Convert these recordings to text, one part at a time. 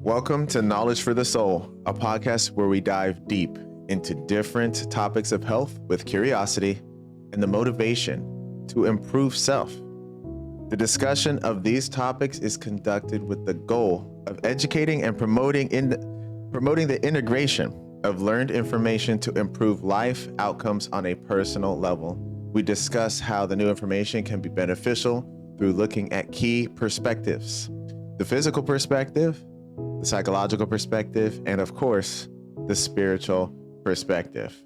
Welcome to Knowledge for the Soul, a podcast where we dive deep into different topics of health with curiosity and the motivation to improve self. The discussion of these topics is conducted with the goal of educating and promoting the integration of learned information to improve life outcomes on a personal level. We discuss how the new information can be beneficial through looking at key perspectives: the physical perspective, the psychological perspective, and of course, the spiritual perspective.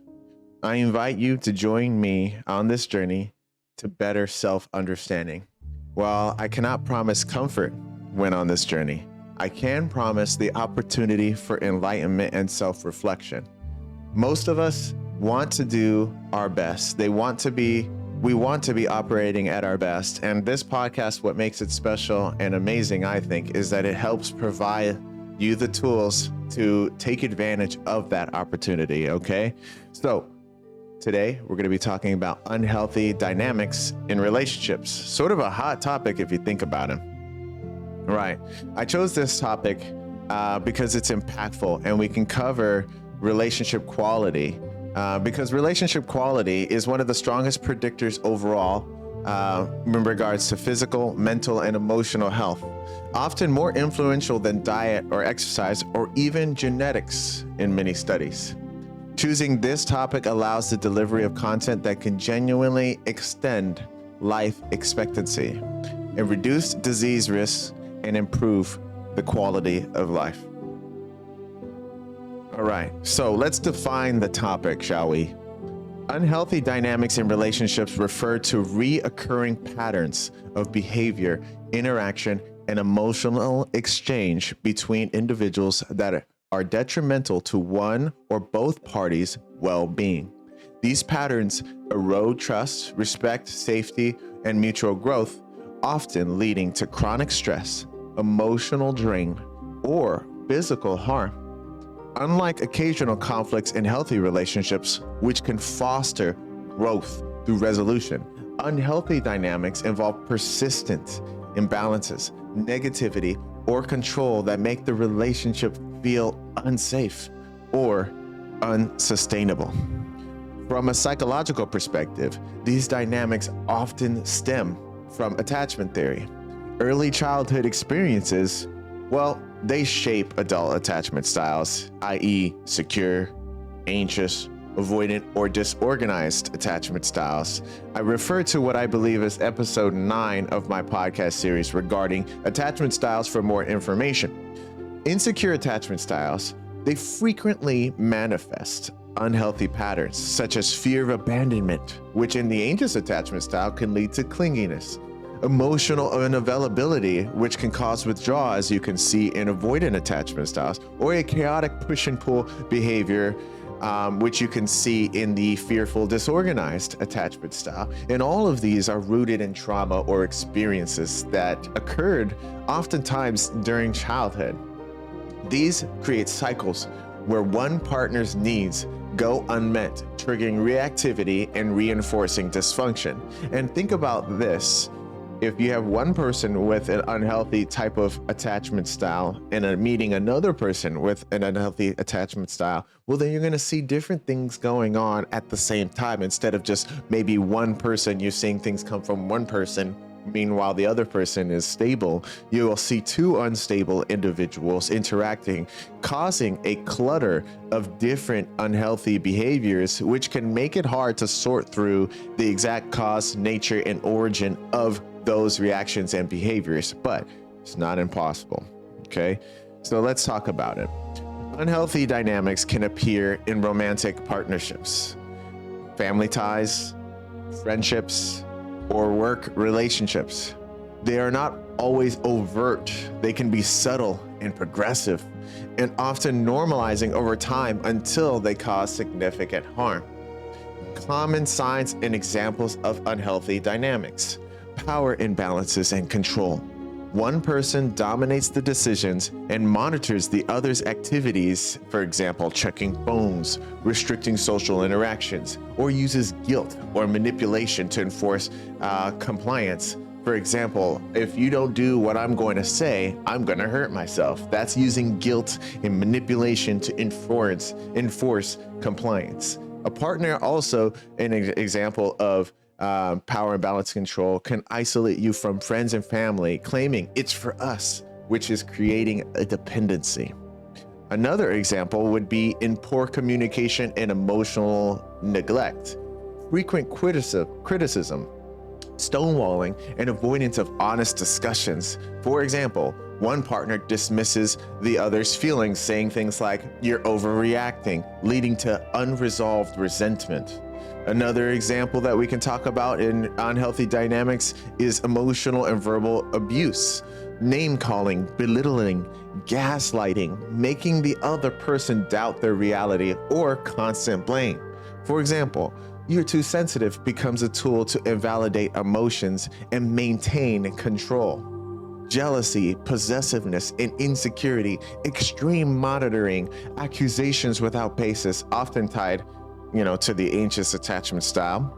I invite you to join me on this journey to better self-understanding. While I cannot promise comfort when on this journey, I can promise the opportunity for enlightenment and self-reflection. Most of us want to do our best. We want to be operating at our best. And this podcast, what makes it special and amazing, I think, is that it helps provide you the tools to take advantage of that opportunity, okay? So today, we're going to be talking about unhealthy dynamics in relationships. Sort of a hot topic if you think about it. Right. I chose this topic because it's impactful and we can cover relationship quality because relationship quality is one of the strongest predictors overall in regards to physical, mental, and emotional health, often more influential than diet or exercise or even genetics in many studies. Choosing this topic allows the delivery of content that can genuinely extend life expectancy and reduce disease risks and improve the quality of life. All right, so let's define the topic, shall we? Unhealthy dynamics in relationships refer to reoccurring patterns of behavior, interaction, and emotional exchange between individuals that are detrimental to one or both parties' well-being. These patterns erode trust, respect, safety, and mutual growth, often leading to chronic stress, emotional drain, or physical harm. Unlike occasional conflicts in healthy relationships, which can foster growth through resolution, unhealthy dynamics involve persistent imbalances, negativity, or control that make the relationship feel unsafe or unsustainable. From a psychological perspective, these dynamics often stem from attachment theory. Early childhood experiences, they shape adult attachment styles, i.e. secure, anxious, avoidant, or disorganized attachment styles. I refer to what I believe is episode 9 of my podcast series regarding attachment styles for more information. Insecure attachment styles, they frequently manifest unhealthy patterns, such as fear of abandonment, which in the anxious attachment style can lead to clinginess. Emotional unavailability, which can cause withdrawal, as you can see in avoidant attachment styles, or a chaotic push and pull behavior, which you can see in the fearful disorganized attachment style. And all of these are rooted in trauma or experiences that occurred oftentimes during childhood. These create cycles where one partner's needs go unmet, triggering reactivity and reinforcing dysfunction. And think about this. If you have one person with an unhealthy type of attachment style and meeting another person with an unhealthy attachment style, well, then you're going to see different things going on at the same time. Instead of just maybe one person, you're seeing things come from one person. Meanwhile, the other person is stable. You will see two unstable individuals interacting, causing a clutter of different unhealthy behaviors, which can make it hard to sort through the exact cause, nature, and origin of those reactions and behaviors, but it's not impossible. Okay, so let's talk about it. Unhealthy dynamics can appear in romantic partnerships, family ties, friendships, or work relationships. They are not always overt. They can be subtle and progressive, and often normalizing over time until they cause significant harm. Common signs and examples of unhealthy dynamics: power imbalances and control. One person dominates the decisions and monitors the other's activities, for example, checking phones, restricting social interactions, or uses guilt or manipulation to enforce compliance. For example, if you don't do what I'm going to say, I'm going to hurt myself. That's using guilt and manipulation to enforce compliance. A partner, also an example of power and balance control, can isolate you from friends and family, claiming it's for us, which is creating a dependency. Another example would be in poor communication and emotional neglect, frequent criticism, stonewalling, and avoidance of honest discussions. For example, one partner dismisses the other's feelings, saying things like, "You're overreacting," leading to unresolved resentment. Another example that we can talk about in unhealthy dynamics is emotional and verbal abuse, name calling, belittling, gaslighting, making the other person doubt their reality, or constant blame. For example, "You're too sensitive" becomes a tool to invalidate emotions and maintain control. Jealousy, possessiveness, and insecurity, extreme monitoring, accusations without basis, often tied, to the anxious attachment style.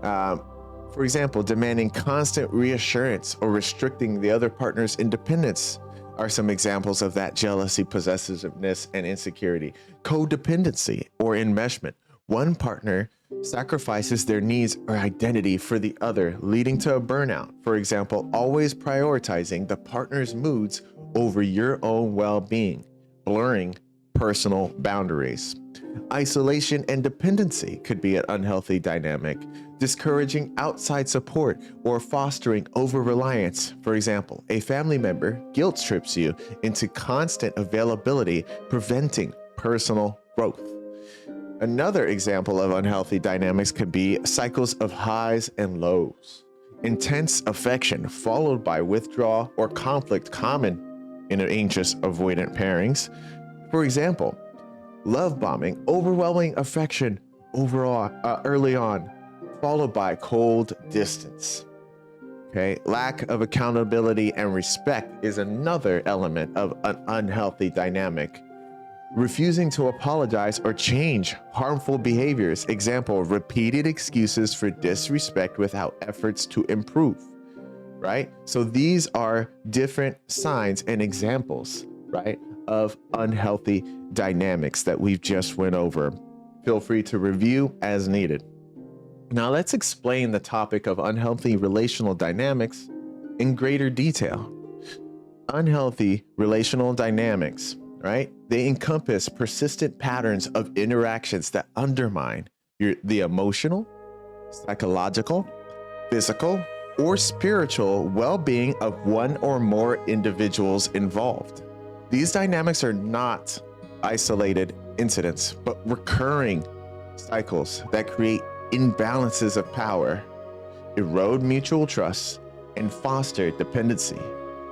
For example, demanding constant reassurance or restricting the other partner's independence are some examples of that jealousy, possessiveness, and insecurity. Codependency or enmeshment. One partner sacrifices their needs or identity for the other, leading to a burnout. For example, always prioritizing the partner's moods over your own well-being, blurring personal boundaries. Isolation and dependency could be an unhealthy dynamic, discouraging outside support or fostering over-reliance. For example, a family member guilt trips you into constant availability, preventing personal growth. Another example of unhealthy dynamics could be cycles of highs and lows. Intense affection followed by withdrawal or conflict, common in anxious avoidant pairings. For example, love bombing, overwhelming affection early on, followed by cold distance. Okay, lack of accountability and respect is another element of an unhealthy dynamic. Refusing to apologize or change harmful behaviors. Example, repeated excuses for disrespect without efforts to improve, right? So these are different signs and examples, right, of unhealthy dynamics that we've just went over. Feel free to review as needed. Now let's explain the topic of unhealthy relational dynamics in greater detail. Unhealthy relational dynamics, right? They encompass persistent patterns of interactions that undermine the emotional, psychological, physical, or spiritual well-being of one or more individuals involved. These dynamics are not isolated incidents, but recurring cycles that create imbalances of power, erode mutual trust, and foster dependency.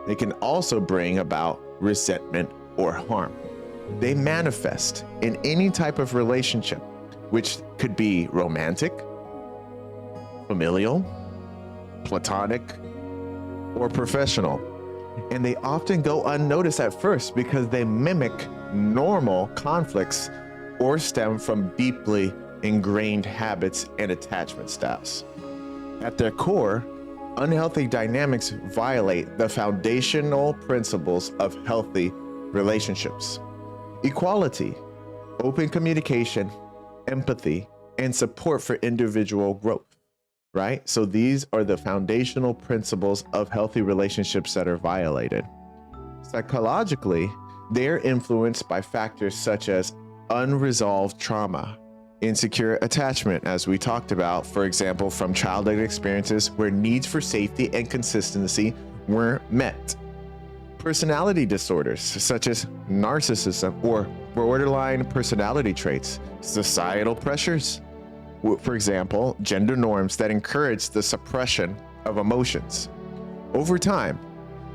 They can also bring about resentment or harm. They manifest in any type of relationship, which could be romantic, familial, platonic, or professional. And they often go unnoticed at first because they mimic normal conflicts or stem from deeply ingrained habits and attachment styles. At their core, unhealthy dynamics violate the foundational principles of healthy relationships: equality, open communication, empathy, and support for individual growth, right? So these are the foundational principles of healthy relationships that are violated. Psychologically, they're influenced by factors such as unresolved trauma, insecure attachment, as we talked about, for example, from childhood experiences where needs for safety and consistency weren't met. Personality disorders such as narcissism or borderline personality traits, societal pressures, for example, gender norms that encourage the suppression of emotions. Over time,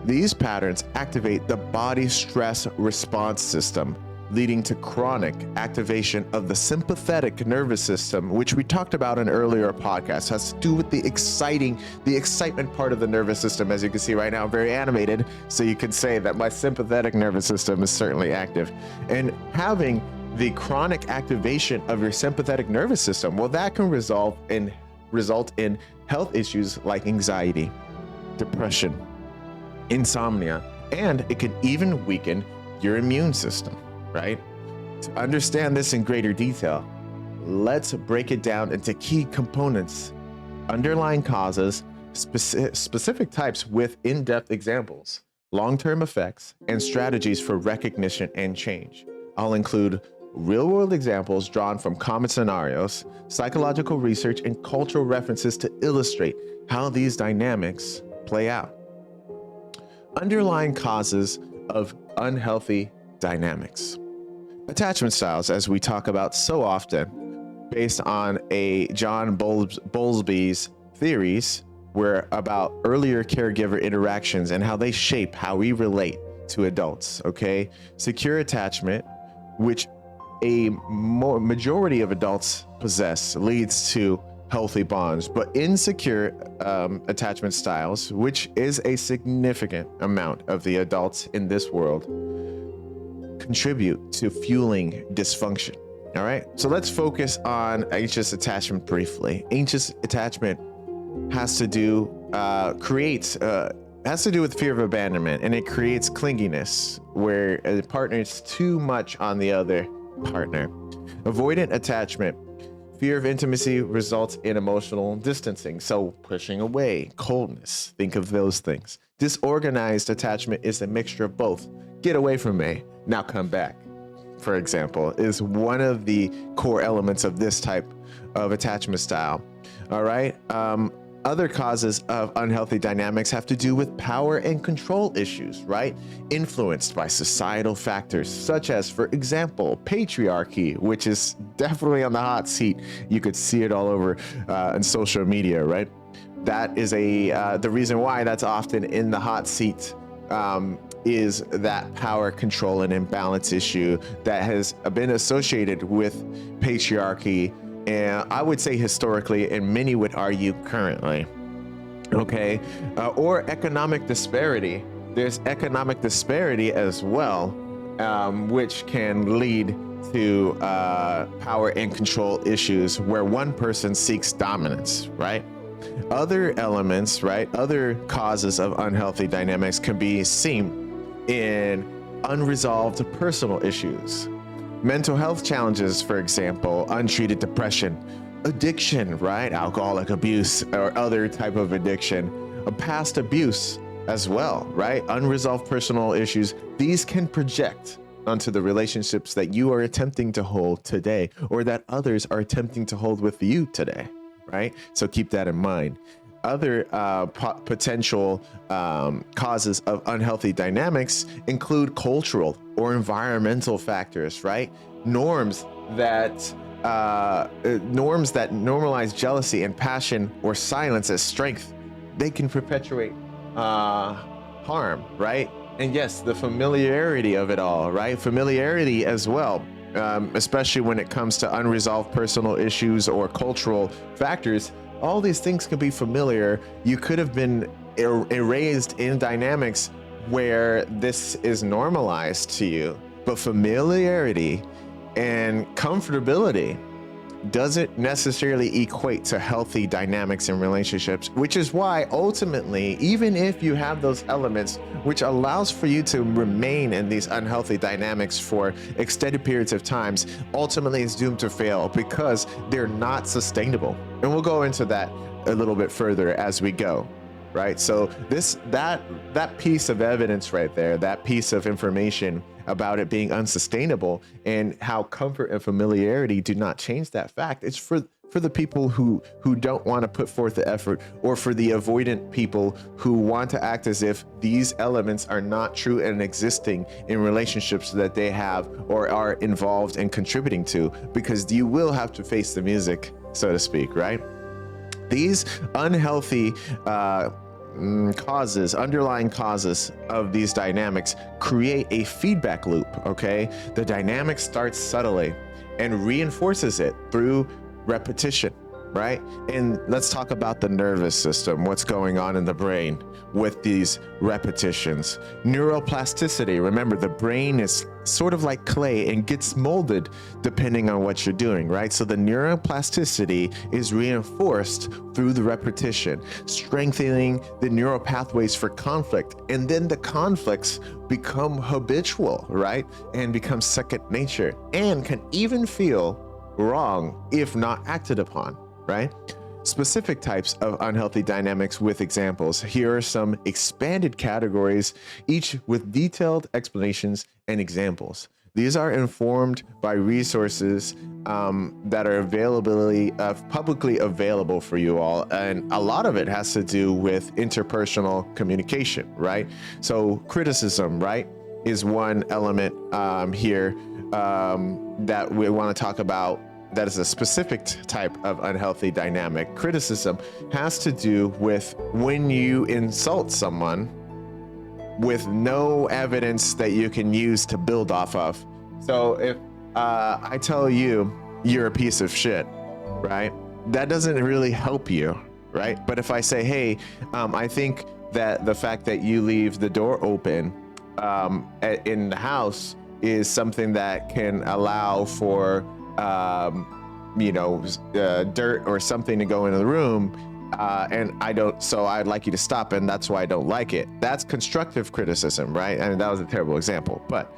these patterns activate the body stress response system, leading to chronic activation of the sympathetic nervous system, which we talked about in earlier podcasts. Has to do with the excitement part of the nervous system. As you can see right now, I'm very animated, so you can say that my sympathetic nervous system is certainly active. And having the chronic activation of your sympathetic nervous system, well, that can result in health issues like anxiety, depression, insomnia, and it can even weaken your immune system, right? To understand this in greater detail, let's break it down into key components, underlying causes, specific types with in-depth examples, long-term effects, and strategies for recognition and change. I'll include real-world examples drawn from common scenarios, psychological research, and cultural references to illustrate how these dynamics play out. Underlying causes of unhealthy dynamics. Attachment styles, as we talk about so often, based on a John Bowlby's theories, were about earlier caregiver interactions and how they shape how we relate to adults, okay? Secure attachment, which a majority of adults possess, leads to healthy bonds, but insecure attachment styles, which is a significant amount of the adults in this world, contribute to fueling dysfunction. All right, so let's focus on anxious attachment briefly. Anxious attachment has to do with fear of abandonment, and it creates clinginess where a partner is too much on the other partner. Avoidant attachment, fear of intimacy results in emotional distancing, so pushing away, coldness, think of those things. Disorganized attachment is a mixture of both. Get away from me, now come back, for example, is one of the core elements of this type of attachment style. All right. Other causes of unhealthy dynamics have to do with power and control issues, right? Influenced by societal factors, such as, for example, patriarchy, which is definitely on the hot seat. You could see it all over on social media, right? That is the reason why that's often in the hot seat is that power, control, and imbalance issue that has been associated with patriarchy, and I would say historically, and many would argue currently, okay? Or economic disparity. There's economic disparity as well, which can lead to power and control issues where one person seeks dominance, right? Other elements, right? Other causes of unhealthy dynamics can be seen in unresolved personal issues. Mental health challenges, for example, untreated depression, addiction, right? Alcoholic abuse or other type of addiction, past abuse as well, right? Unresolved personal issues. These can project onto the relationships that you are attempting to hold today or that others are attempting to hold with you today, right? So keep that in mind. Other potential causes of unhealthy dynamics include cultural or environmental factors, right? Norms that normalize jealousy and passion or silence as strength. They can perpetuate harm, right? And yes, the familiarity of it all, right? Familiarity as well, especially when it comes to unresolved personal issues or cultural factors. All these things can be familiar. You could have been raised in dynamics where this is normalized to you, but familiarity and comfortability doesn't necessarily equate to healthy dynamics in relationships, which is why ultimately, even if you have those elements, which allows for you to remain in these unhealthy dynamics for extended periods of times, ultimately it's doomed to fail because they're not sustainable. And we'll go into that a little bit further as we go, right? So that piece of evidence right there, that piece of information about it being unsustainable and how comfort and familiarity do not change that fact. It's for the people who don't want to put forth the effort, or for the avoidant people who want to act as if these elements are not true and existing in relationships that they have or are involved in contributing to, because you will have to face the music, so to speak, right? These unhealthy underlying causes of these dynamics create a feedback loop, okay? The dynamic starts subtly and reinforces it through repetition, right? And let's talk about the nervous system, what's going on in the brain with these repetitions. Neuroplasticity, remember, the brain is sort of like clay and gets molded depending on what you're doing, right? So the neuroplasticity is reinforced through the repetition, strengthening the neural pathways for conflict. And then the conflicts become habitual, right? And become second nature and can even feel wrong if not acted upon, right? Specific types of unhealthy dynamics with examples. Here are some expanded categories, each with detailed explanations and examples. These are informed by resources that are publicly available for you all. And a lot of it has to do with interpersonal communication, right? So criticism, right, is one element here that we want to talk about. That is a specific type of unhealthy dynamic. Criticism has to do with when you insult someone with no evidence that you can use to build off of. So if I tell you you're a piece of shit, right? That doesn't really help you, right? But if I say, hey, I think that the fact that you leave the door open in the house is something that can allow for dirt or something to go into the room, and I don't, so I'd like you to stop, and that's why I don't like it. That's constructive criticism, right? I mean, that was a terrible example, but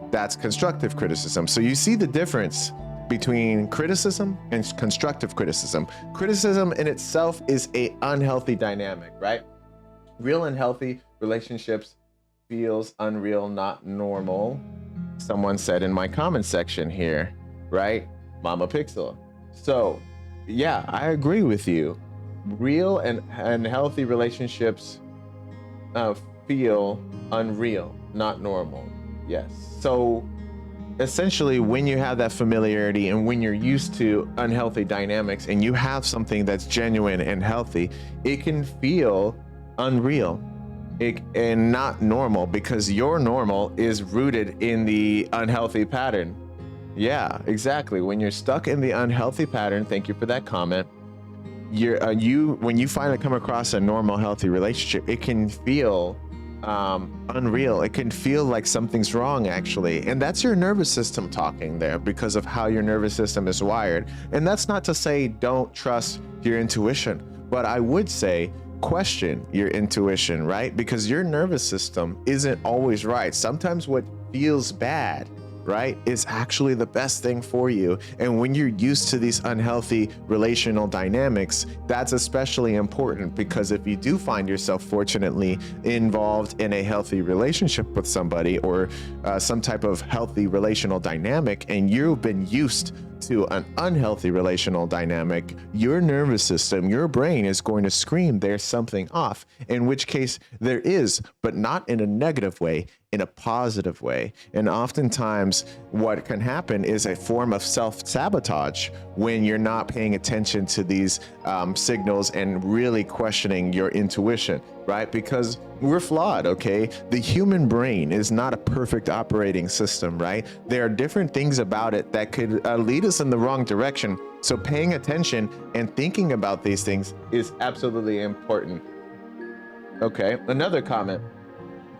that's constructive criticism. So you see the difference between criticism and constructive criticism. Criticism in itself is a unhealthy dynamic, right? Real and healthy relationships feels unreal, not normal. Someone said in my comment section here, right? Mama Pixel. So yeah, I agree with you. Real and healthy relationships feel unreal, not normal. Yes. So essentially, when you have that familiarity and when you're used to unhealthy dynamics and you have something that's genuine and healthy, it can feel unreal and not normal, because your normal is rooted in the unhealthy pattern. Yeah, exactly. When you're stuck in the unhealthy pattern, thank you for that comment. When you finally come across a normal, healthy relationship, it can feel unreal. It can feel like something's wrong, actually. And that's your nervous system talking there, because of how your nervous system is wired. And that's not to say don't trust your intuition, but I would say question your intuition, right? Because your nervous system isn't always right. Sometimes what feels bad, right, is actually the best thing for you. And when you're used to these unhealthy relational dynamics, that's especially important, because if you do find yourself fortunately involved in a healthy relationship with somebody, or some type of healthy relational dynamic, and you've been used to an unhealthy relational dynamic, your nervous system, your brain is going to scream there's something off, in which case there is, but not in a negative way, in a positive way. And oftentimes what can happen is a form of self-sabotage when you're not paying attention to these signals and really questioning your intuition, right? Because we're flawed, okay? The human brain is not a perfect operating system, right? There are different things about it that could lead us in the wrong direction. So paying attention and thinking about these things is absolutely important. Okay, another comment.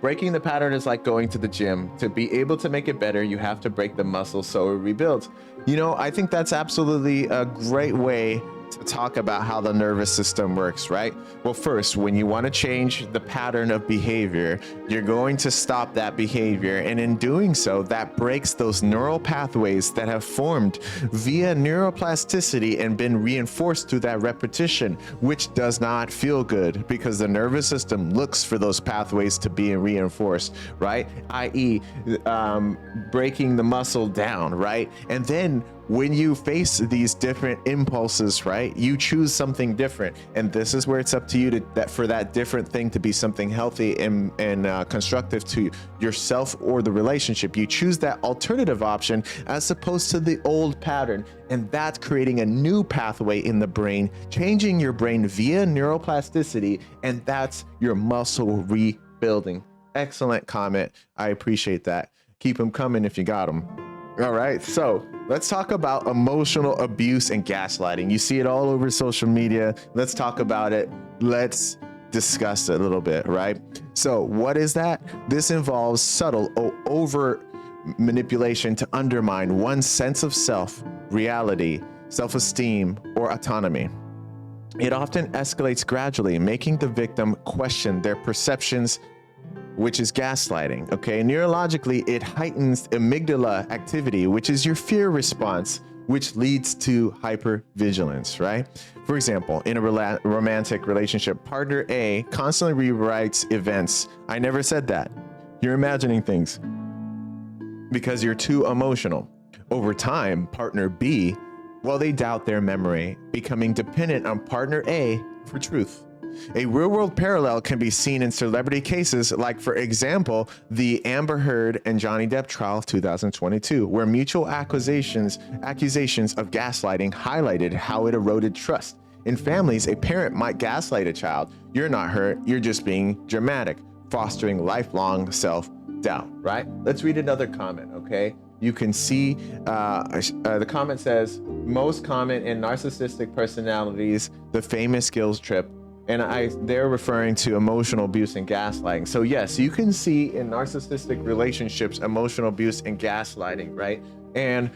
Breaking the pattern is like going to the gym. To be able to make it better, you have to break the muscle so it rebuilds. You know, I think that's absolutely a great way to talk about how the nervous system works, right? Well, first, when you want to change the pattern of behavior, you're going to stop that behavior. And in doing so, that breaks those neural pathways that have formed via neuroplasticity and been reinforced through that repetition, which does not feel good, because the nervous system looks for those pathways to be reinforced, right? i.e., breaking the muscle down, right? And then when you face these different impulses, right, you choose something different. And this is where it's up to you for that different thing to be something healthy and constructive to yourself or the relationship. You choose that alternative option as opposed to the old pattern. And that's creating a new pathway in the brain, changing your brain via neuroplasticity. And that's your muscle rebuilding. Excellent comment. I appreciate that. Keep them coming if you got them. All right, so let's talk about emotional abuse and gaslighting. You see it all over social media. Let's talk about it. Let's discuss it a little bit, right? So, what is that? This involves subtle or overt manipulation to undermine one's sense of self, reality, self-esteem, or autonomy. It often escalates gradually, making the victim question their perceptions, which is gaslighting. Okay, neurologically, it heightens amygdala activity, which is your fear response, which leads to hypervigilance, right? For example, in a romantic relationship, partner A constantly rewrites events. I never said that. You're imagining things because you're too emotional. Over time, partner B, well, they doubt their memory, becoming dependent on partner A for truth. A real-world parallel can be seen in celebrity cases like, for example, the Amber Heard and Johnny Depp trial of 2022, where mutual accusations of gaslighting highlighted how it eroded trust. In families, a parent might gaslight a child. You're not hurt, you're just being dramatic, fostering lifelong self-doubt, right? Let's read another comment, okay? You can see the comment says, most common in narcissistic personalities, the famous skills trip. And they're referring to emotional abuse and gaslighting. So yes, you can see in narcissistic relationships, emotional abuse and gaslighting, right? And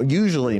usually,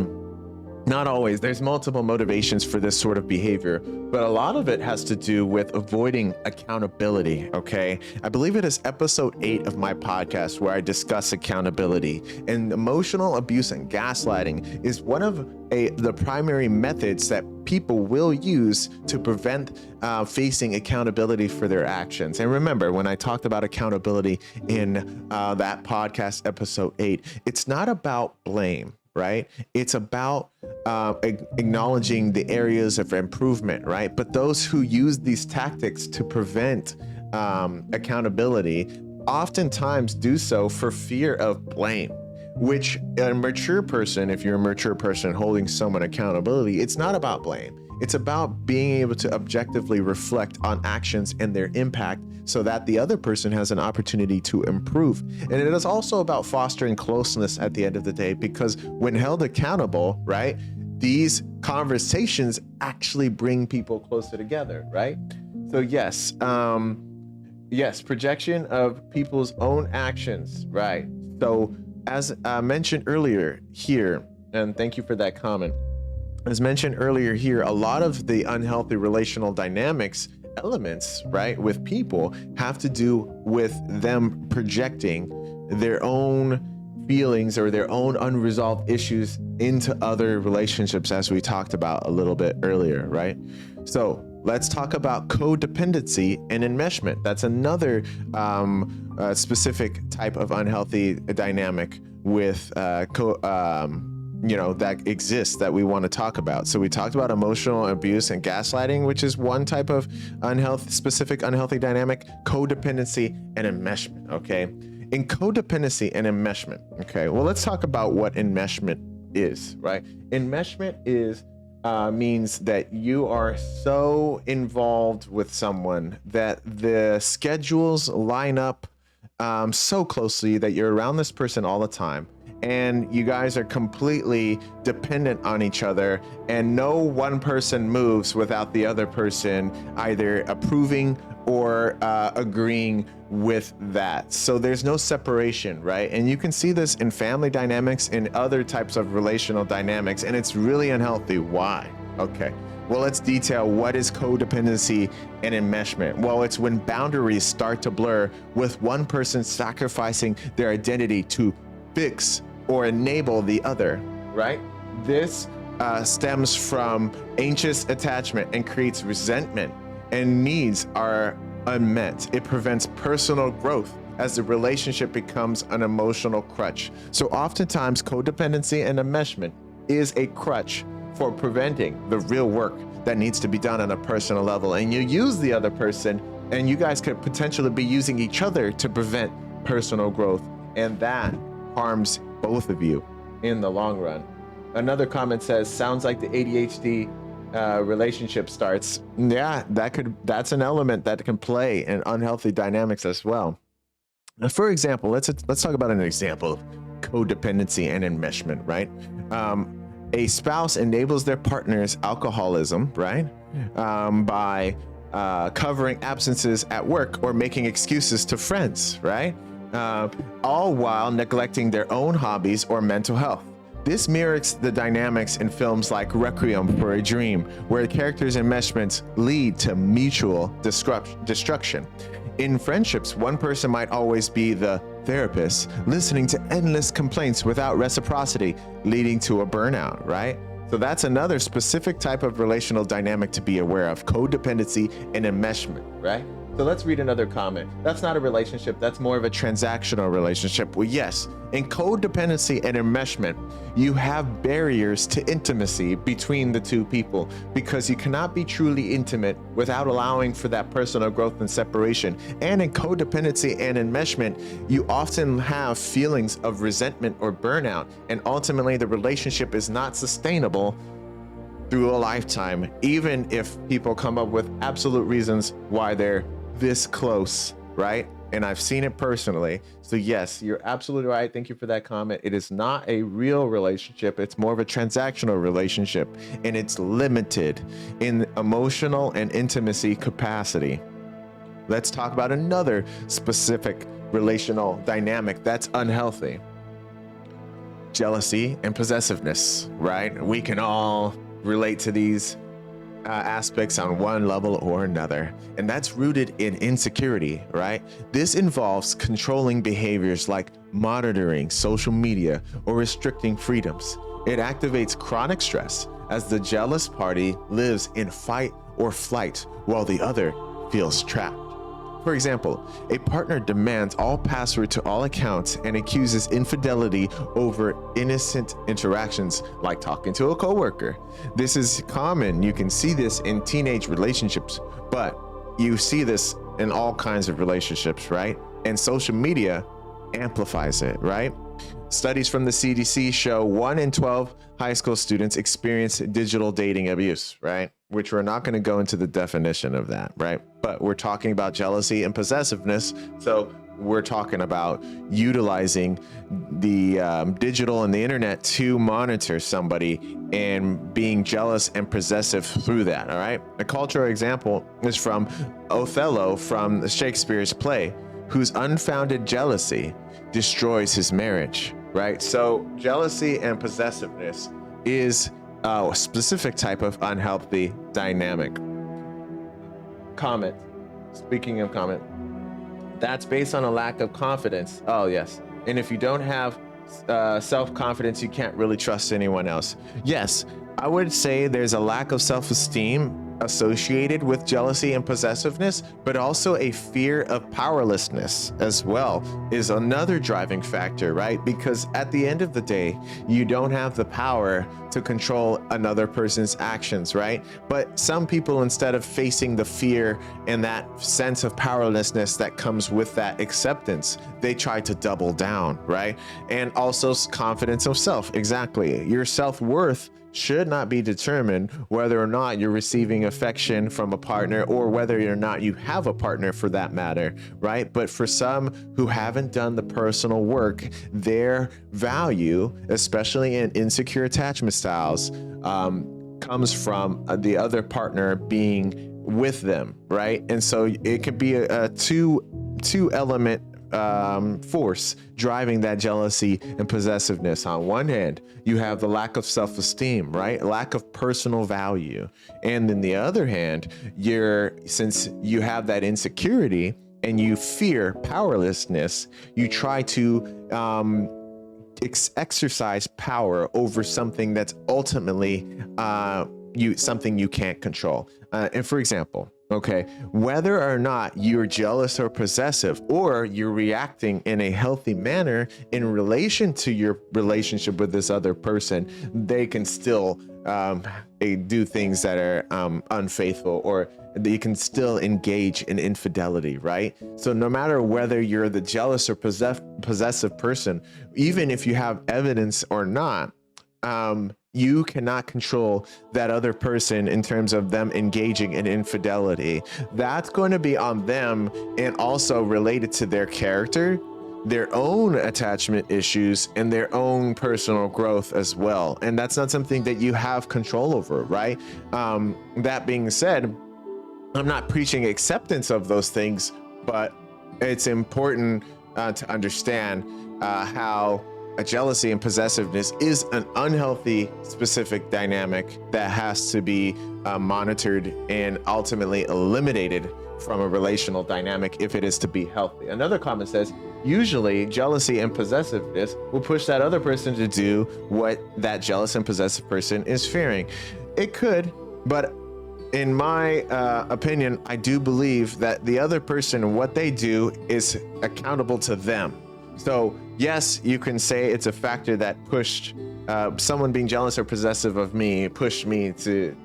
not always, there's multiple motivations for this sort of behavior, but a lot of it has to do with avoiding accountability, okay? I believe it is episode 8 of my podcast where I discuss accountability. And emotional abuse and gaslighting is one of the primary methods that people will use to prevent facing accountability for their actions. And remember, when I talked about accountability in that podcast, episode 8, it's not about blame, right? It's about acknowledging the areas of improvement, right? But those who use these tactics to prevent accountability oftentimes do so for fear of blame, which a mature person, if you're a mature person holding someone accountability, it's not about blame. It's about being able to objectively reflect on actions and their impact so that the other person has an opportunity to improve. And it is also about fostering closeness at the end of the day, because when held accountable, right, these conversations actually bring people closer together, right? So yes, projection of people's own actions, right? So as mentioned earlier here, and thank you for that comment, as mentioned earlier here, a lot of the unhealthy relational dynamics elements, right, with people have to do with them projecting their own feelings or their own unresolved issues into other relationships, as we talked about a little bit earlier, right? So let's talk about codependency and enmeshment. That's another specific type of unhealthy dynamic with that exists that we want to talk about. So we talked about emotional abuse and gaslighting, which is one type of specific unhealthy dynamic, codependency and enmeshment, okay? In codependency and enmeshment, okay, well, let's talk about what enmeshment is, right? Enmeshment means that you are so involved with someone that the schedules line up so closely that you're around this person all the time, and you guys are completely dependent on each other, and no one person moves without the other person either approving or agreeing with that. So there's no separation, right? And you can see this in family dynamics and other types of relational dynamics, and it's really unhealthy. Why? Okay. Well, let's detail what is codependency and enmeshment. Well, it's when boundaries start to blur, with one person sacrificing their identity to fix or enable the other, right? This stems from anxious attachment and creates resentment, and needs are unmet. It prevents personal growth as the relationship becomes an emotional crutch. So oftentimes codependency and enmeshment is a crutch for preventing the real work that needs to be done on a personal level. And you use the other person, and you guys could potentially be using each other to prevent personal growth. And that harms both of you in the long run. Another comment says, sounds like the ADHD relationship starts. Yeah, that's an element that can play in unhealthy dynamics as well. Now, for example, let's talk about an example. codependency and enmeshment, right? A spouse enables their partner's alcoholism, right? By covering absences at work or making excuses to friends, right? All while neglecting their own hobbies or mental health. This mirrors the dynamics in films like Requiem for a Dream, where characters' enmeshments lead to mutual destruction. In friendships, one person might always be the therapist, listening to endless complaints without reciprocity, leading to a burnout, right? So that's another specific type of relational dynamic to be aware of: codependency and enmeshment, right? So let's read another comment. That's not a relationship, that's more of a transactional relationship. Well, yes, in codependency and enmeshment, you have barriers to intimacy between the two people, because you cannot be truly intimate without allowing for that personal growth and separation. And in codependency and enmeshment, you often have feelings of resentment or burnout, and ultimately the relationship is not sustainable through a lifetime, even if people come up with absolute reasons why they're this close, right? And I've seen it personally. So yes, you're absolutely right. Thank you for that comment. It is not a real relationship. It's more of a transactional relationship, and it's limited in emotional and intimacy capacity. Let's talk about another specific relational dynamic that's unhealthy: jealousy and possessiveness, right? We can all relate to these aspects on one level or another, and that's rooted in insecurity, right? This involves controlling behaviors like monitoring social media or restricting freedoms. It activates chronic stress as the jealous party lives in fight or flight while the other feels trapped. For example, a partner demands all password to all accounts and accuses infidelity over innocent interactions like talking to a coworker. This is common. You can see this in teenage relationships, but you see this in all kinds of relationships, right? And social media amplifies it, right? Studies from the CDC show 1 in 12 high school students experience digital dating abuse, right? Which we're not going to go into the definition of that, right? But we're talking about jealousy and possessiveness. So we're talking about utilizing the digital and the internet to monitor somebody and being jealous and possessive through that, all right? A cultural example is from Othello from Shakespeare's play, whose unfounded jealousy destroys his marriage, right? So jealousy and possessiveness is a specific type of unhealthy dynamic. Comment. Speaking of comment, that's based on a lack of confidence. Oh, yes. And if you don't have self-confidence, you can't really trust anyone else. Yes, I would say there's a lack of self-esteem associated with jealousy and possessiveness, but also a fear of powerlessness as well is another driving factor, right? Because at the end of the day, you don't have the power to control another person's actions, right? But some people, instead of facing the fear and that sense of powerlessness that comes with that acceptance, they try to double down, right? And also confidence of self. Exactly. Your self-worth should not be determined whether or not you're receiving affection from a partner or whether or not you have a partner for that matter, right? But for some who haven't done the personal work, their value, especially in insecure attachment styles, comes from the other partner being with them, right? And so it could be a two element force driving that jealousy and possessiveness. On one hand, you have the lack of self-esteem, right? Lack of personal value. And then the other hand, since you have that insecurity and you fear powerlessness, you try to exercise power over something that's ultimately something you can't control. And for example, okay, whether or not you're jealous or possessive, or you're reacting in a healthy manner in relation to your relationship with this other person, they can still do things that are unfaithful, or they can still engage in infidelity, right? So no matter whether you're the jealous or possessive person, even if you have evidence or not, you cannot control that other person in terms of them engaging in infidelity. That's going to be on them, and also related to their character, their own attachment issues and their own personal growth as well. And that's not something that you have control over, right? That being said, I'm not preaching acceptance of those things, but it's important to understand how a jealousy and possessiveness is an unhealthy specific dynamic that has to be monitored and ultimately eliminated from a relational dynamic if it is to be healthy. Another comment says, usually jealousy and possessiveness will push that other person to do what that jealous and possessive person is fearing. It could, but in my opinion, I do believe that the other person, what they do is accountable to them. So yes, you can say it's a factor that pushed someone being jealous or possessive of me, pushed me to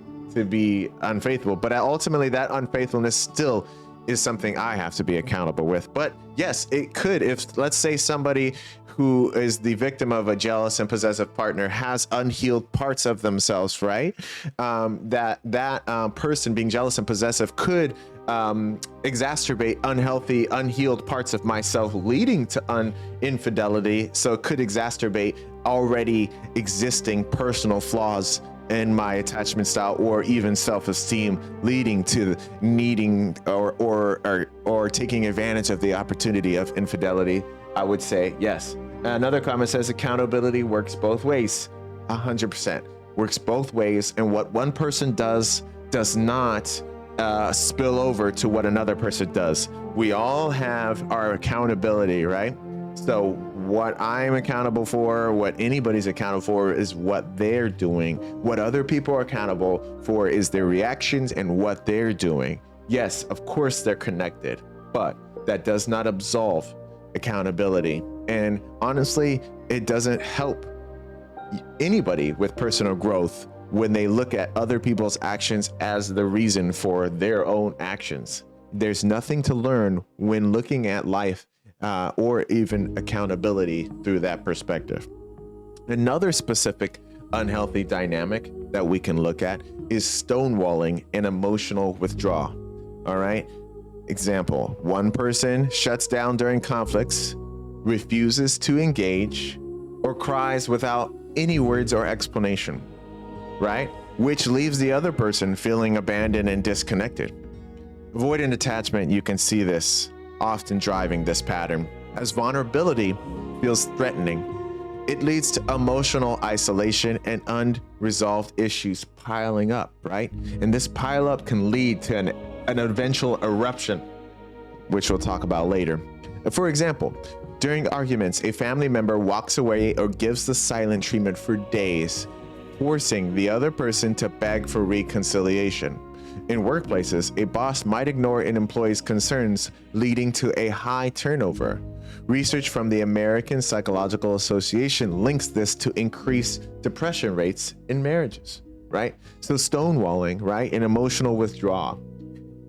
be unfaithful. But ultimately that unfaithfulness still is something I have to be accountable with. But yes, it could, if let's say somebody who is the victim of a jealous and possessive partner has unhealed parts of themselves, right? That person being jealous and possessive could exacerbate unhealthy, unhealed parts of myself, leading to infidelity. So it could exacerbate already existing personal flaws in my attachment style or even self-esteem, leading to needing or taking advantage of the opportunity of infidelity. I would say yes. Another comment says accountability works both ways. 100% works both ways, and what one person does not spill over to what another person does. We all have our accountability, right? So what I'm accountable for, what anybody's accountable for, is what they're doing. What other people are accountable for is their reactions and what they're doing. Yes, of course they're connected, but that does not absolve accountability. And honestly, it doesn't help anybody with personal growth when they look at other people's actions as the reason for their own actions. There's nothing to learn when looking at life or even accountability through that perspective. Another specific unhealthy dynamic that we can look at is stonewalling and emotional withdrawal. All right. Example, one person shuts down during conflicts, refuses to engage, or cries without any words or explanation, right? Which leaves the other person feeling abandoned and disconnected. Avoidant attachment, you can see this often driving this pattern. As vulnerability feels threatening, it leads to emotional isolation and unresolved issues piling up, right? And this pile up can lead to an eventual eruption, which we'll talk about later. For example, during arguments, a family member walks away or gives the silent treatment for days, forcing the other person to beg for reconciliation. In workplaces, a boss might ignore an employee's concerns, leading to a high turnover. Research from the American Psychological Association links this to increased depression rates in marriages, right? So stonewalling, right, and emotional withdrawal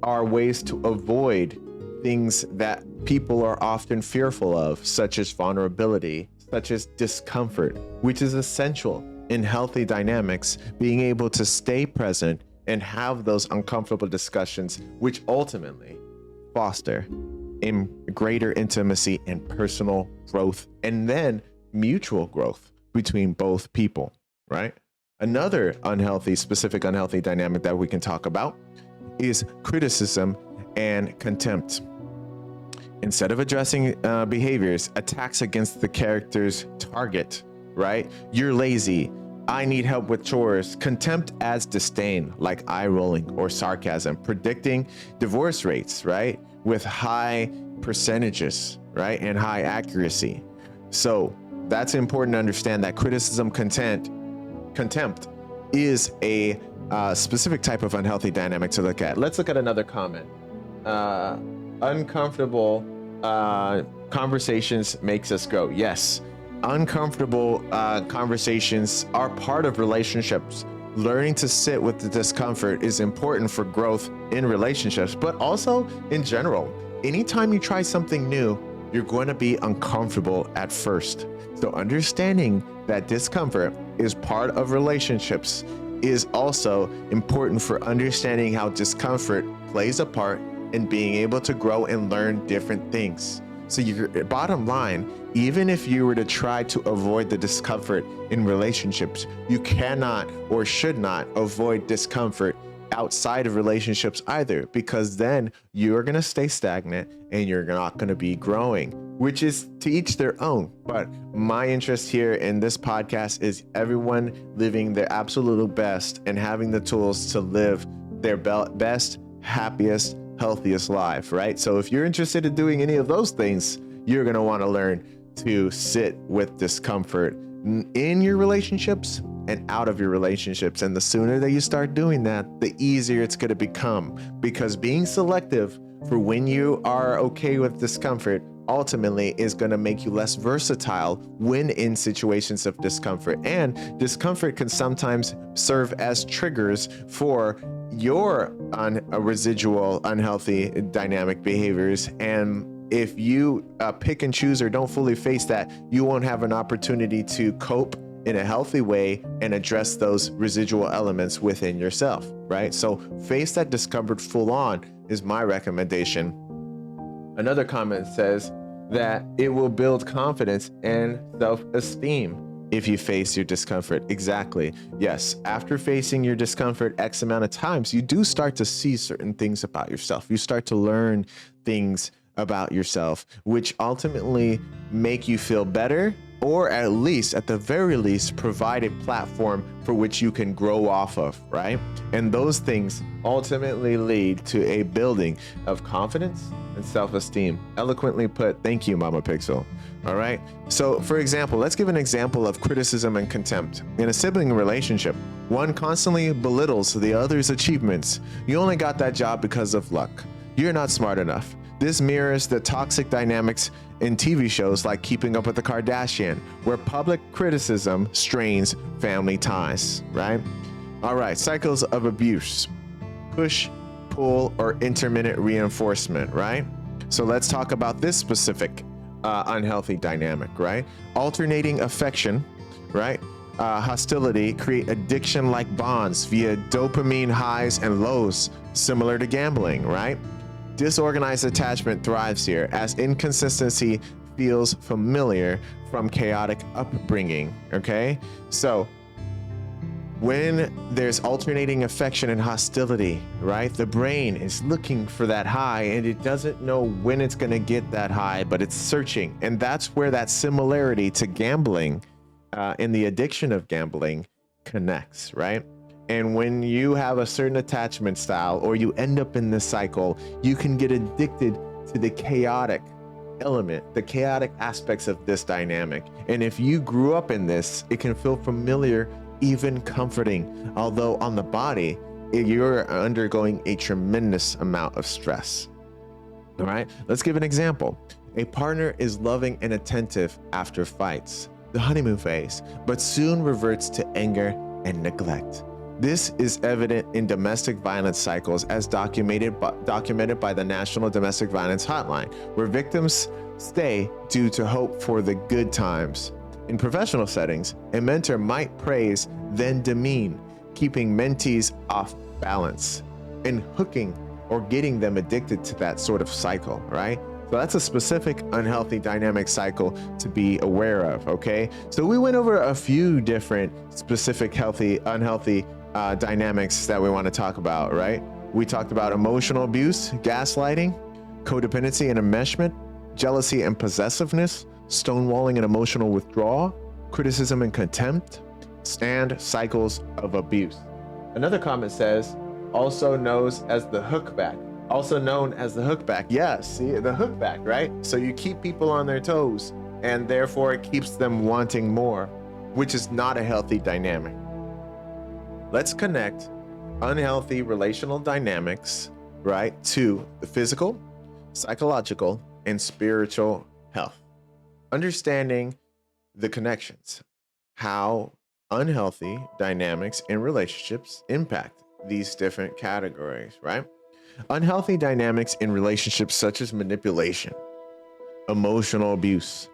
are ways to avoid things that people are often fearful of, such as vulnerability, such as discomfort, which is essential in healthy dynamics, being able to stay present and have those uncomfortable discussions, which ultimately foster in greater intimacy and personal growth, and then mutual growth between both people, right? Another specific unhealthy dynamic that we can talk about is criticism and contempt. Instead of addressing behaviors, attacks against the character's target, right? You're lazy. I need help with chores. Contempt as disdain, like eye rolling or sarcasm, predicting divorce rates, right? With high percentages, right? And high accuracy. So that's important to understand that criticism, contempt is a specific type of unhealthy dynamic to look at. Let's look at another comment. Uncomfortable conversations makes us grow. Yes. Uncomfortable conversations are part of relationships. Learning to sit with the discomfort is important for growth in relationships, but also in general. Anytime you try something new, you're going to be uncomfortable at first. So understanding that discomfort is part of relationships is also important for understanding how discomfort plays a part in being able to grow and learn different things. So your bottom line, even if you were to try to avoid the discomfort in relationships, you cannot or should not avoid discomfort outside of relationships either, because then you're going to stay stagnant and you're not going to be growing, which is to each their own. But my interest here in this podcast is everyone living their absolute best and having the tools to live their best, happiest, healthiest life, right? So if you're interested in doing any of those things, you're going to want to learn to sit with discomfort in your relationships and out of your relationships. And the sooner that you start doing that, the easier it's going to become, because being selective for when you are okay with discomfort ultimately is going to make you less versatile when in situations of discomfort. And discomfort can sometimes serve as triggers for your residual unhealthy dynamic behaviors. And if you pick and choose or don't fully face that, you won't have an opportunity to cope in a healthy way and address those residual elements within yourself, right? So face that discomfort full on is my recommendation. Another comment says that it will build confidence and self-esteem if you face your discomfort. Exactly. Yes. After facing your discomfort X amount of times, you do start to see certain things about yourself. You start to learn things about yourself, which ultimately make you feel better, or at the very least, provide a platform for which you can grow off of, right? And those things ultimately lead to a building of confidence and self-esteem. Eloquently put. Thank you, Mama Pixel. All right. So for example, let's give an example of criticism and contempt. In a sibling relationship, one constantly belittles the other's achievements. You only got that job because of luck. You're not smart enough. This mirrors the toxic dynamics in TV shows like Keeping Up with the Kardashians, where public criticism strains family ties, right? All right, cycles of abuse, push, pull, or intermittent reinforcement, right? So let's talk about this specific unhealthy dynamic, right? Alternating affection, right? Hostility create addiction-like bonds via dopamine highs and lows, similar to gambling, right? Disorganized attachment thrives here as inconsistency feels familiar from chaotic upbringing, okay? So when there's alternating affection and hostility, right? The brain is looking for that high and it doesn't know when it's going to get that high, but it's searching. And that's where that similarity to gambling and the addiction of gambling connects, right? And when you have a certain attachment style or you end up in this cycle, you can get addicted to the chaotic element, the chaotic aspects of this dynamic. And if you grew up in this, it can feel familiar, even comforting, although on the body, you're undergoing a tremendous amount of stress. All right, let's give an example. A partner is loving and attentive after fights, the honeymoon phase, but soon reverts to anger and neglect. This is evident in domestic violence cycles as documented by the National Domestic Violence Hotline, where victims stay due to hope for the good times. In professional settings, a mentor might praise, then demean, keeping mentees off balance and hooking or getting them addicted to that sort of cycle, right? So that's a specific unhealthy dynamic cycle to be aware of, okay? So we went over a few different specific healthy, unhealthy dynamics that we want to talk about, right? We talked about emotional abuse, gaslighting, codependency and enmeshment, jealousy and possessiveness, stonewalling and emotional withdrawal, criticism and contempt, and cycles of abuse. Another comment says, also known as the hookback. Yeah, see, the hookback, right? So you keep people on their toes and therefore it keeps them wanting more, which is not a healthy dynamic. Let's connect unhealthy relational dynamics, right, to the physical, psychological, and spiritual health. Understanding the connections, how unhealthy dynamics in relationships impact these different categories, right? Unhealthy dynamics in relationships such as manipulation, emotional abuse,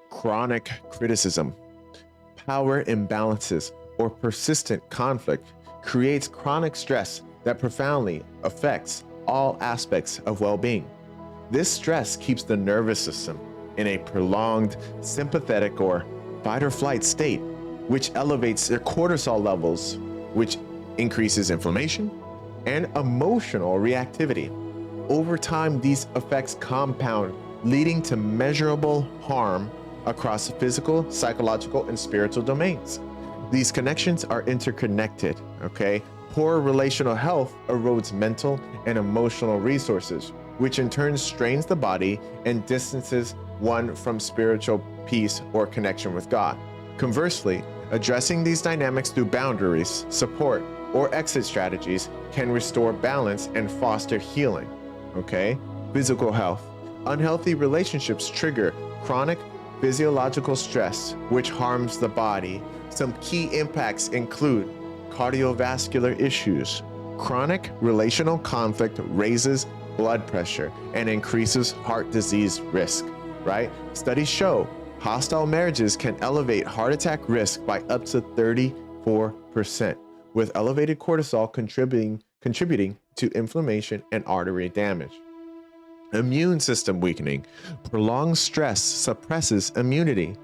chronic criticism, power imbalances, or persistent conflict creates chronic stress that profoundly affects all aspects of well-being. This stress keeps the nervous system in a prolonged sympathetic or fight or flight state, which elevates their cortisol levels, which increases inflammation and emotional reactivity. Over time, these effects compound, leading to measurable harm across physical, psychological, and spiritual domains. These connections are interconnected, okay? Poor relational health erodes mental and emotional resources, which in turn strains the body and distances one from spiritual peace or connection with God. Conversely, addressing these dynamics through boundaries, support, or exit strategies can restore balance and foster healing, okay? Physical health. Unhealthy relationships trigger chronic physiological stress, which harms the body. Some key impacts include cardiovascular issues. Chronic relational conflict raises blood pressure and increases heart disease risk, right? Studies show hostile marriages can elevate heart attack risk by up to 34%, with elevated cortisol contributing to inflammation and artery damage. Immune system weakening. Prolonged stress suppresses immunity,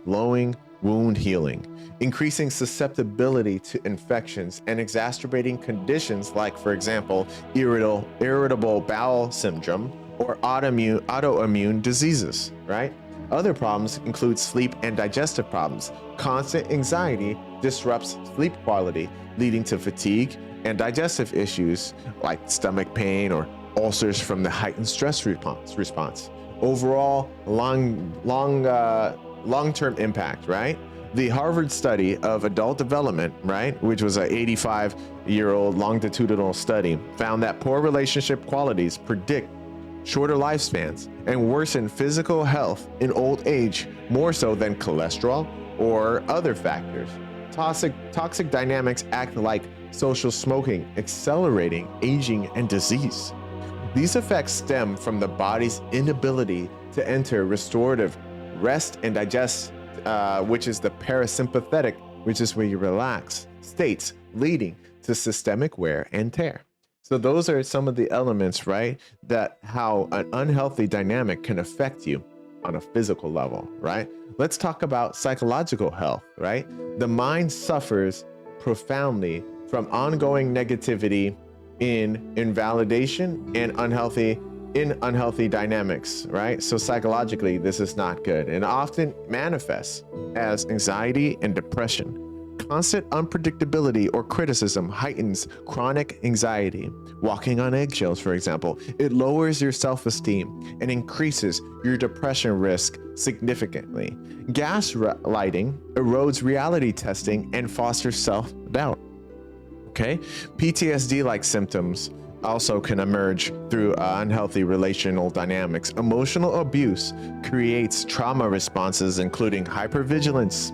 slowing wound healing, increasing susceptibility to infections, and exacerbating conditions like, for example, irritable bowel syndrome or autoimmune diseases, right? Other problems include sleep and digestive problems. Constant anxiety disrupts sleep quality, leading to fatigue and digestive issues like stomach pain or ulcers from the heightened stress response. Overall, long-term impact, right? The Harvard study of adult development, right, which was an 85-year-old longitudinal study, found that poor relationship qualities predict shorter lifespans and worsen physical health in old age more so than cholesterol or other factors. Toxic dynamics act like social smoking, accelerating aging and disease. These effects stem from the body's inability to enter restorative rest and digest, which is the parasympathetic, which is where you relax, states, leading to systemic wear and tear. So those are some of the elements, right, that how an unhealthy dynamic can affect you on a physical level, right? Let's talk about psychological health, right? The mind suffers profoundly from ongoing negativity in invalidation and unhealthy dynamics, right? So psychologically, this is not good and often manifests as anxiety and depression. Constant unpredictability or criticism heightens chronic anxiety. Walking on eggshells, for example, it lowers your self-esteem and increases your depression risk significantly. Gaslighting erodes reality testing and fosters self-doubt. Okay, PTSD-like symptoms also can emerge through unhealthy relational dynamics. Emotional abuse creates trauma responses, including hypervigilance,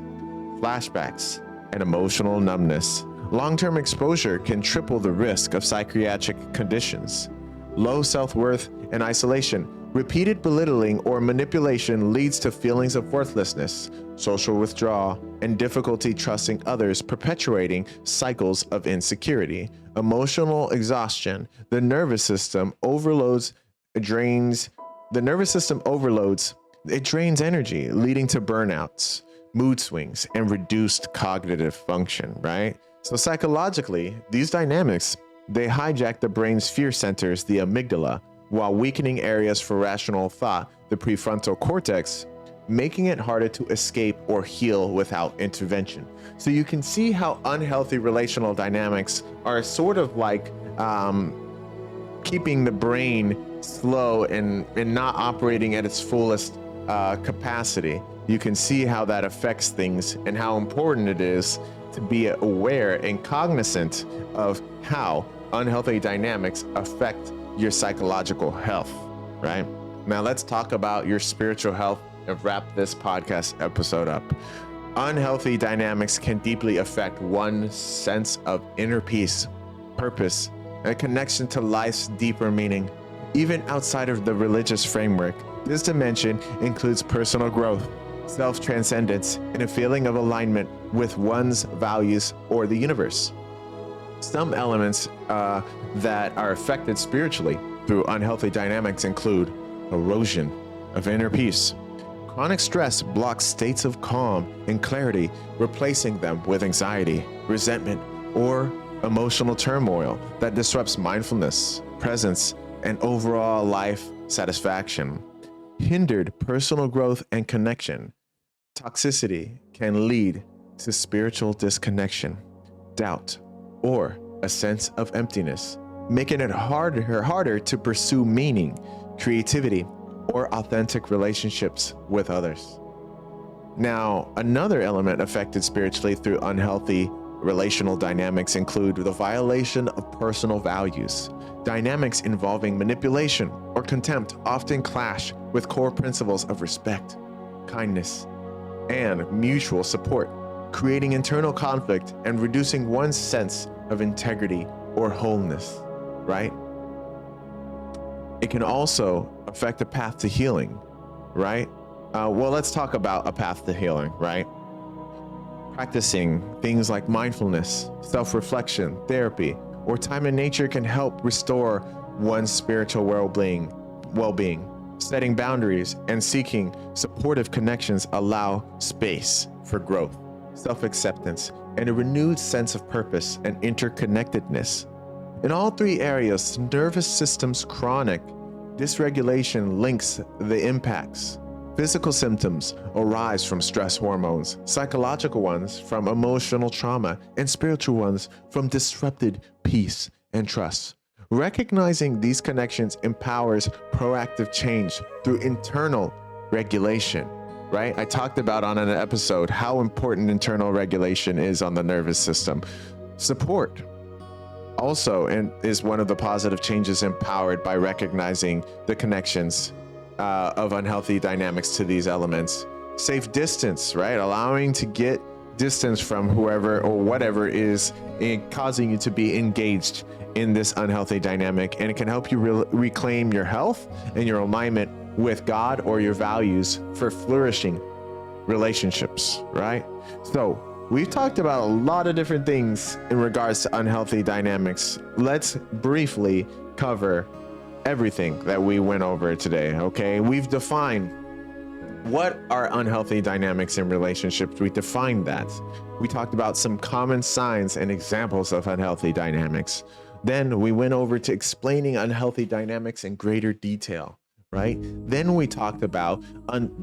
flashbacks, and emotional numbness. Long-term exposure can triple the risk of psychiatric conditions. Low self-worth and isolation. Repeated belittling or manipulation leads to feelings of worthlessness, social withdrawal, and difficulty trusting others, perpetuating cycles of insecurity. Emotional exhaustion. The nervous system overloads, it drains energy, leading to burnouts, mood swings, and reduced cognitive function, right? So psychologically, these dynamics, they hijack the brain's fear centers, the amygdala, while weakening areas for rational thought, the prefrontal cortex, making it harder to escape or heal without intervention. So you can see how unhealthy relational dynamics are sort of like keeping the brain slow and not operating at its fullest capacity. You can see how that affects things and how important it is to be aware and cognizant of how unhealthy dynamics affect your psychological health, right? Now let's talk about your spiritual health and wrap this podcast episode up. Unhealthy dynamics can deeply affect one's sense of inner peace, purpose, and a connection to life's deeper meaning. Even outside of the religious framework, this dimension includes personal growth, self-transcendence, and a feeling of alignment with one's values or the universe. Some elements that are affected spiritually through unhealthy dynamics include erosion of inner peace. Chronic stress blocks states of calm and clarity, replacing them with anxiety, resentment, or emotional turmoil that disrupts mindfulness, presence, and overall life satisfaction. Hindered personal growth and connection. Toxicity can lead to spiritual disconnection, doubt, or a sense of emptiness, making it harder to pursue meaning, creativity, or authentic relationships with others. Now, another element affected spiritually through unhealthy relational dynamics include the violation of personal values. Dynamics involving manipulation or contempt often clash with core principles of respect, kindness, and mutual support, creating internal conflict and reducing one's sense of integrity or wholeness, right? It can also affect a path to healing, right? Well, let's talk about a path to healing, right? Practicing things like mindfulness, self-reflection, therapy, or time in nature can help restore one's spiritual well-being. Setting boundaries and seeking supportive connections allow space for growth, self-acceptance, and a renewed sense of purpose and interconnectedness. In all three areas, nervous system's chronic dysregulation links the impacts. Physical symptoms arise from stress hormones, psychological ones from emotional trauma, and spiritual ones from disrupted peace and trust. Recognizing these connections empowers proactive change through internal regulation, right? I talked about on an episode how important internal regulation is on the nervous system. Support also is one of the positive changes empowered by recognizing the connections of unhealthy dynamics to these elements. Safe distance, right? Allowing to get distance from whoever or whatever is causing you to be engaged in this unhealthy dynamic, and it can help you reclaim your health and your alignment with God or your values for flourishing relationships, right? So we've talked about a lot of different things in regards to unhealthy dynamics. Let's briefly cover everything that we went over today, okay? We've defined what are unhealthy dynamics in relationships. We defined that. We talked about some common signs and examples of unhealthy dynamics. Then we went over to explaining unhealthy dynamics in greater detail, right? Then we talked about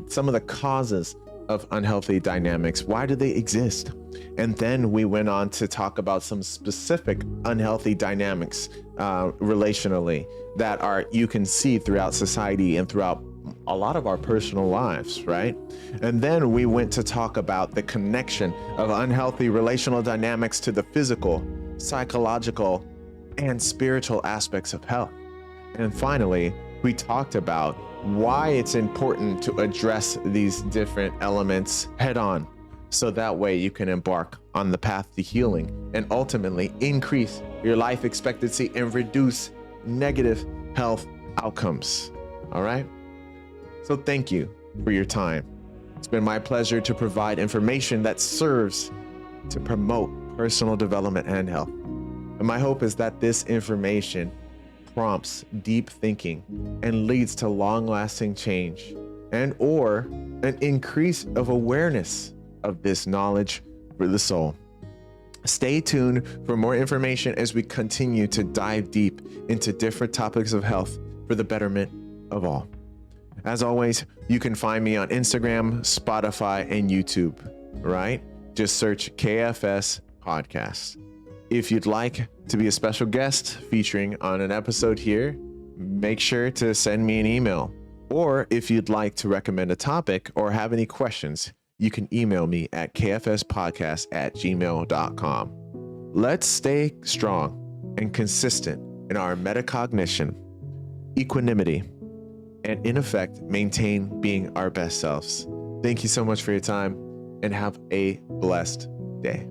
some of the causes of unhealthy dynamics. Why do they exist? And then we went on to talk about some specific unhealthy dynamics relationally that you can see throughout society and throughout a lot of our personal lives, right? And then we went to talk about the connection of unhealthy relational dynamics to the physical, psychological, and spiritual aspects of health. And finally, we talked about why it's important to address these different elements head on, so that way you can embark on the path to healing and ultimately increase your life expectancy and reduce negative health outcomes. All right? So thank you for your time. It's been my pleasure to provide information that serves to promote personal development and health. And my hope is that this information prompts deep thinking and leads to long-lasting change or an increase of awareness of this knowledge for the soul. Stay tuned for more information as we continue to dive deep into different topics of health for the betterment of all. As always, you can find me on Instagram, Spotify, and YouTube, right? Just search K.F.S. Podcast. If you'd like to be a special guest featuring on an episode here, make sure to send me an email. Or if you'd like to recommend a topic or have any questions, you can email me at kfspodcast@gmail.com. Let's stay strong and consistent in our metacognition, equanimity, and in effect, maintain being our best selves. Thank you so much for your time and have a blessed day.